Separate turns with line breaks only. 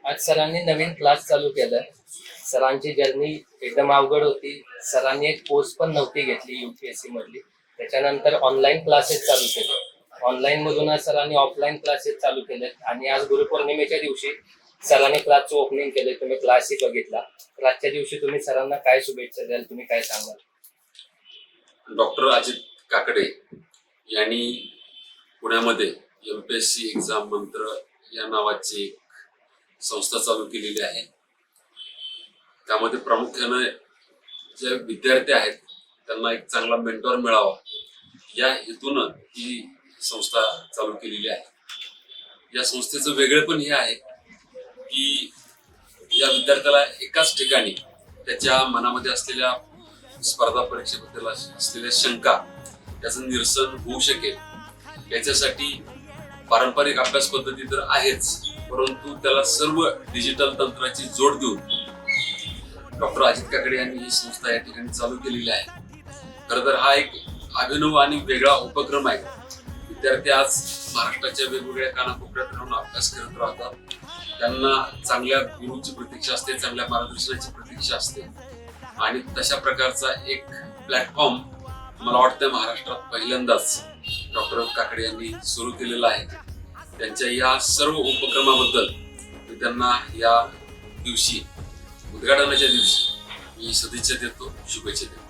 आज सरांनी नवीन क्लास चालू केलं. सरांची जर्नी एकदम अवघड होती. सरांनी एक पोस्ट पण नव्हती घेतली UPSC मधली. त्याच्यानंतर ऑनलाईन क्लासेस चालू केले. ऑनलाईन मधून आज सरांनी ऑफलाईन क्लासेस चालू केले आणि आज गुरुपौर्णिमेच्या दिवशी सरांनी क्लासचं ओपनिंग केले. तुम्ही क्लासही बघितला. आजच्या दिवशी तुम्ही सरांना काय शुभेच्छा द्याल, तुम्ही काय सांगाल?
डॉक्टर अजित काकडे यांनी पुण्यामध्ये MPSC एक्झाम मंत्र या नावाची एक संस्था चालू केलेली आहे. त्यामध्ये प्रामुख्याने जे विद्यार्थी आहेत त्यांना एक चांगला मेंटॉर मिळावा या हेतून ही संस्था चालू केलेली आहे. या संस्थेचं वेगळेपण हे आहे की या विद्यार्थ्याला एकाच ठिकाणी त्याच्या मनामध्ये असलेल्या स्पर्धा परीक्षेबद्दल असलेल्या शंका त्याचं निरसन होऊ शकेल याच्यासाठी पारंपरिक अभ्यास पद्धती तर आहेच, परंतु त्याला सर्व डिजिटल तंत्राची जोड देऊन डॉक्टर अजित काकडे यांनी ही संस्था या ठिकाणी चालू केलेली आहे. खरं तर हा एक अभिनव आणि वेगळा उपक्रम आहे. विद्यार्थी आज महाराष्ट्राच्या वेगवेगळ्या कानाकोपऱ्यात राहून अभ्यास करत राहतात. त्यांना चांगल्या गुरुची प्रतीक्षा असते, चांगल्या मार्गदर्शनाची प्रतीक्षा असते आणि तशा प्रकारचा एक प्लॅटफॉर्म मला वाटतं महाराष्ट्रात पहिल्यांदाच डॉक्टर काकडे यांनी सुरू केलेला आहे. त्यांच्या या सर्व उपक्रमाबद्दल मी त्यांना या दिवशी उद्घाटनाच्या दिवशी मी सदिच्छा देतो, शुभेच्छा देतो.